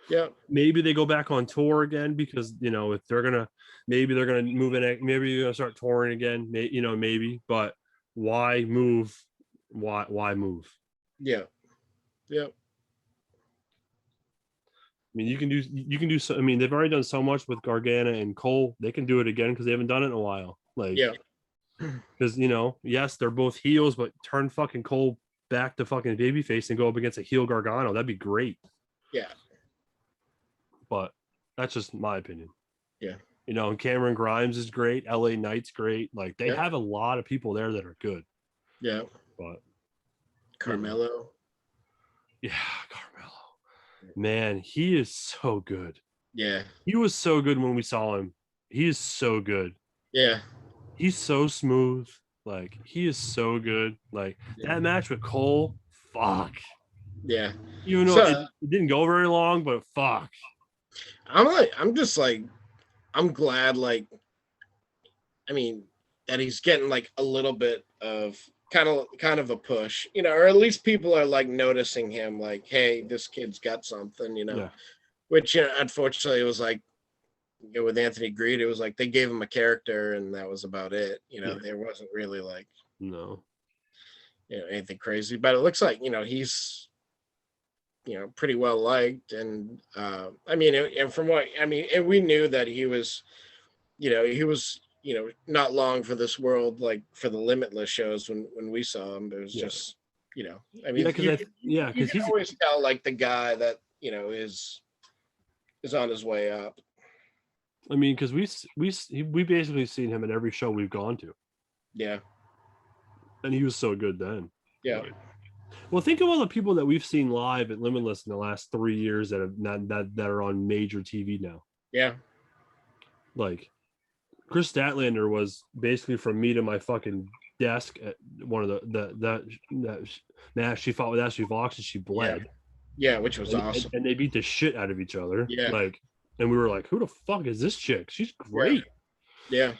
Yeah. Maybe they go back on tour again because, if they're going to, maybe they're going to move in, maybe you're going to start touring again, maybe, but why move? Why move? Yeah. Yeah. I mean, you can do so. I mean, they've already done so much with Gargano and Cole. They can do it again because they haven't done it in a while. Because yes, they're both heels, but turn fucking Cole back to fucking babyface and go up against a heel Gargano. That'd be great. Yeah. But that's just my opinion. Yeah. And Cameron Grimes is great. LA Knight's great. Like they have a lot of people there that are good. Yeah. But Carmelo. Yeah, Carmelo. Man, he is so good. Yeah. He was so good when we saw him. He is so good. Yeah. He's so smooth. Like, he is so good. Like, that match with Cole, fuck. Yeah. Even though it didn't go very long, but fuck. I'm glad, that he's getting a little bit of kind of a push, or at least people are noticing him, hey, this kid's got something, which, unfortunately it was with Anthony Greed, it was they gave him a character and that was about it. There wasn't really no, anything crazy, but it looks like, he's, pretty well liked. And and from what, and we knew that he was, not long for this world, for the Limitless shows when we saw him. It was just, because he's always tell the guy that, is on his way up. I mean, because we basically seen him at every show we've gone to. Yeah. And he was so good then. Yeah. Well, think of all the people that we've seen live at Limitless in the last 3 years that have not that are on major TV now. Yeah. Like Chris Statlander was basically from me to my fucking desk at one of that she fought with Ashley Vox and she bled. Yeah, which was awesome. And they beat the shit out of each other. Yeah. Like, and we were like, who the fuck is this chick? She's great. Yeah.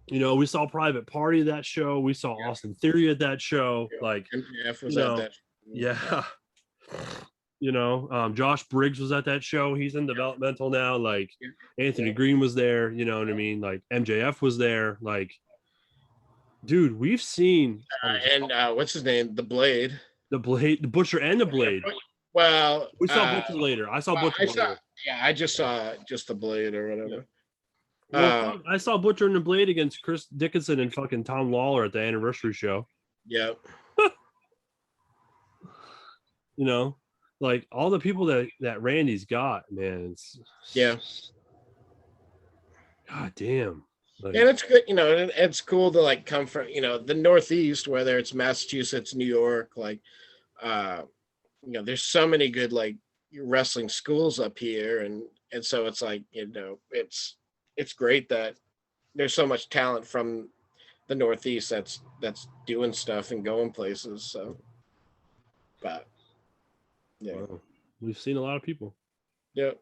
You know, we saw Private Party at that show. We saw Austin Theory at that show. Yeah. Like, MJF was at that. Yeah. You know, Josh Briggs was at that show. He's in developmental now. Like, Anthony Green was there. You know what I mean? Like, MJF was there. Like, dude, we've seen. And what's his name? The Blade. The Butcher, and the Blade. Well, we saw Butcher later. I saw Butcher later. Yeah, I just saw just the Blade or whatever. Well, I saw Butcher and the Blade against Chris Dickinson and fucking Tom Lawler at the anniversary show. Yep. You know, like all the people that Randy's got, man. God damn. Like, and it's good, you know, it's cool to like come from, you know, the Northeast, whether it's Massachusetts, New York, like, you know, there's so many good like wrestling schools up here, and so it's like, you know, it's great that there's so much talent from the Northeast that's doing stuff and going places. So, but yeah, wow. We've seen a lot of people. Yep.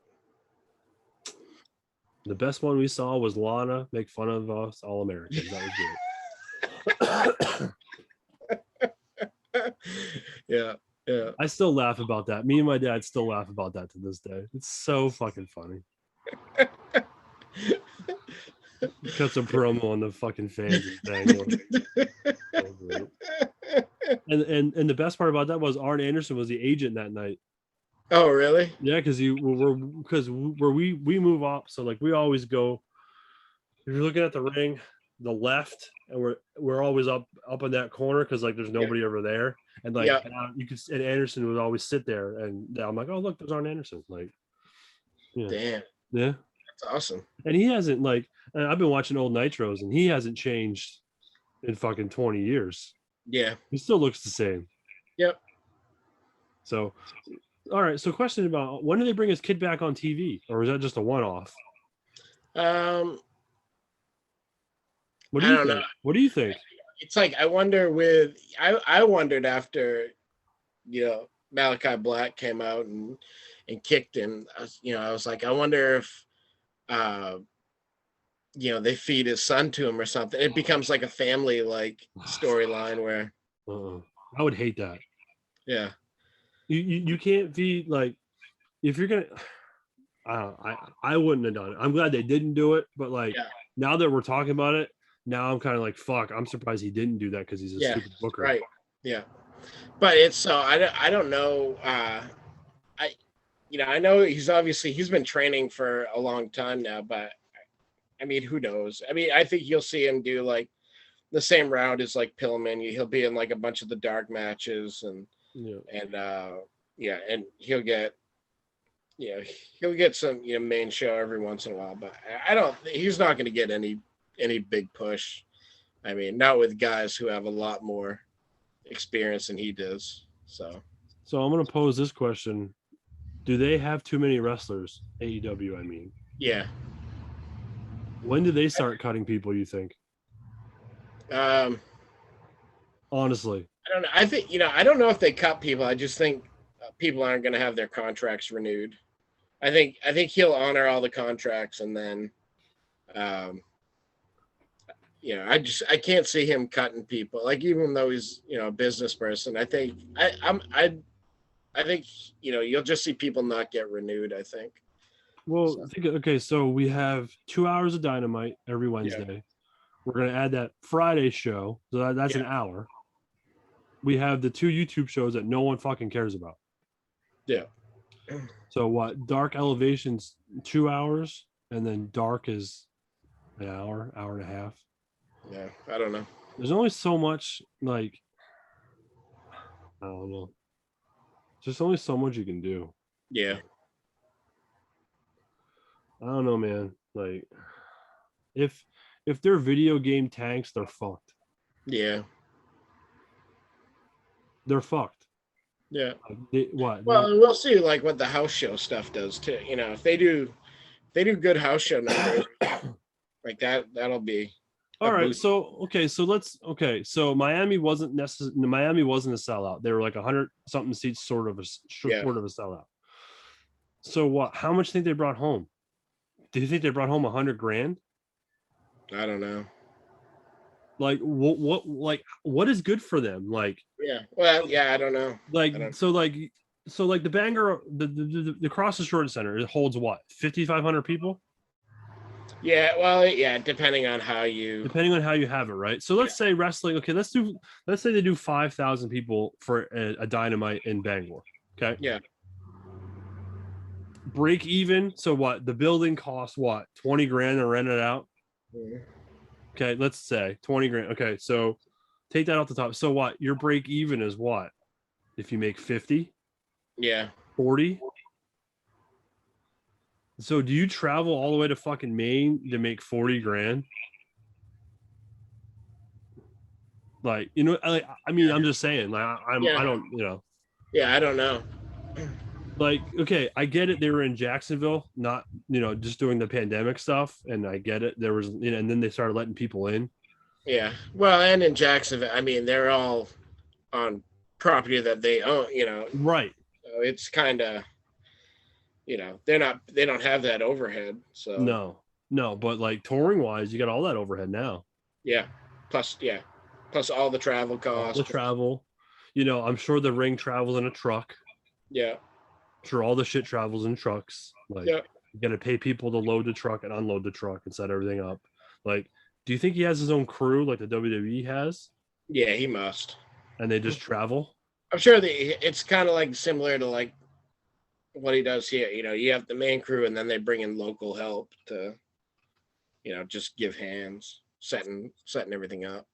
The best one we saw was Lana make fun of us All Americans. That was good. Yeah. I still laugh about that. Me and my dad still laugh about that to this day. It's so fucking funny. Cuts a promo on the fucking fans and and the best part about that was Arn Anderson was the agent that night. Oh, really? Yeah, because where we move up, so like we always go. If you're looking at the ring, the left, and we're always up in that corner because like there's nobody over there, and like you could. And Anderson would always sit there, and I'm like, oh look, there's Arn Anderson. Like, yeah, damn, yeah, that's awesome. And he hasn't like. I've been watching old Nitros, and he hasn't changed in fucking 20 years. Yeah, he still looks the same. Yep. So. All right. So, question about when do they bring his kid back on TV, or is that just a one-off? What do you think? Know. What do you think? It's like I wonder I wondered after, you know, Malachi Black came out and kicked him. You know, I was like, I wonder if, you know, they feed his son to him or something. It becomes like a family like storyline where. I would hate that. Yeah. You can't feed like if you're gonna. I wouldn't have done it. I'm glad they didn't do it, but like now that we're talking about it, now I'm kind of like fuck. I'm surprised he didn't do that because he's a stupid booker. Right. Yeah. But it's so I don't know. I know he's been training for a long time now, but I mean, who knows? I mean, I think you'll see him do like the same route as like Pillman. He'll be in like a bunch of the dark matches and he'll get some, you know, main show every once in a while, but he's not going to get any big push. I mean, not with guys who have a lot more experience than he does. So I'm going to pose this question. Do they have too many wrestlers? AEW, I mean. Yeah. When do they start cutting people, you think? Honestly. I don't know. I think, you know, I don't know if they cut people. I just think people aren't going to have their contracts renewed. I think he'll honor all the contracts and then, you know, I can't see him cutting people. Like, even though he's, you know, a business person, I think, I think, you know, you'll just see people not get renewed, I think. Well, okay, so we have 2 hours of Dynamite every Wednesday. Yeah. We're going to add that Friday show. So that's an hour. We have the 2 YouTube shows that no one fucking cares about. Yeah. So what? Dark Elevation's 2 hours, and then Dark is an hour and a half. Yeah, I don't know. There's only so much, like, I don't know. There's only so much you can do. Yeah. I don't know, man. Like, if their video game tanks, they're fucked. Yeah. They're fucked. Yeah. What? Well, we'll see like what the house show stuff does too. You know, if they do good house show numbers like that, that'll be All right. boost. So Miami wasn't a sellout. They were like 100 something seats, sort of a sellout. So what? How much do you think they brought home? Do you think they brought home $100,000? I don't know. Like what is good for them? Like, yeah. Well, yeah, I don't know. So the Bangor, the Cross the Short Center, it holds what, 5,500 people? Yeah, well, yeah, depending on how you have it, right? So let's say wrestling. Okay, let's say they do 5,000 people for a Dynamite in Bangor. Okay. Yeah. Break even. So what? The building costs what? $20,000 to rent it out. Mm-hmm. Okay, let's say $20,000. Okay, so take that off the top. So what? Your break even is what? If you make 50? Yeah. 40? So do you travel all the way to fucking Maine to make $40,000? Like, I mean, I'm just saying, like, I don't, Yeah, I don't know. Like, okay, I get it. They were in Jacksonville, not, just doing the pandemic stuff. And I get it. There was, and then they started letting people in. Yeah. Well, and in Jacksonville, I mean, they're all on property that they own, Right. So it's kind of, they don't have that overhead. So no, but like touring wise, you got all that overhead now. Yeah. Plus all the travel costs. All the travel, I'm sure the ring travels in a truck. Yeah. I'm sure all the shit travels in trucks. Like, you got to pay people to load the truck and unload the truck and set everything up. Like, do you think he has his own crew like the WWE has? Yeah, he must. And they just travel? I'm sure it's kind of like similar to like what he does here. You have the main crew and then they bring in local help to, just give hands, setting everything up.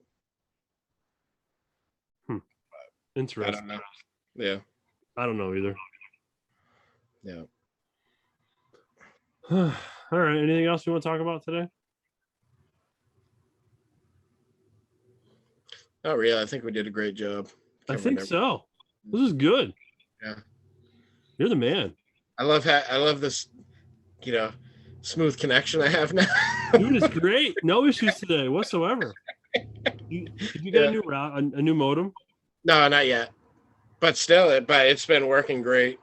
Interesting. I don't know. Yeah. I don't know either. Yeah. All right. Anything else you want to talk about today? Not really. I think we did a great job. I think so. This is good. Yeah. You're the man. I love this, smooth connection I have now. Dude, it's great. No issues today whatsoever. Did you get a new modem? No, not yet. But still, it's been working great.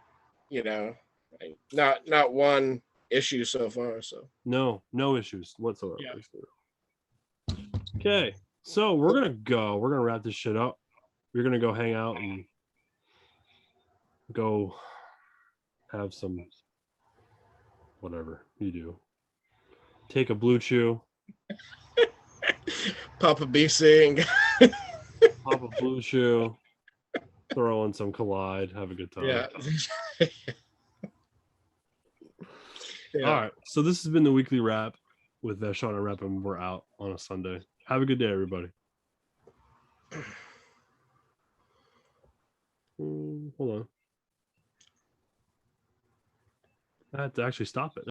Not one issue so far. So no issues whatsoever. Yeah. Okay, so we're gonna wrap this shit up. We're gonna go hang out and go have some whatever you do. Take a blue chew. Pop a B-Sing. Pop a blue chew. Throw in some Collide. Have a good time. Yeah. All right. So this has been the weekly wrap with Vachon and Rapp, and we're out on a Sunday. Have a good day, everybody. Hold on. I had to actually stop it.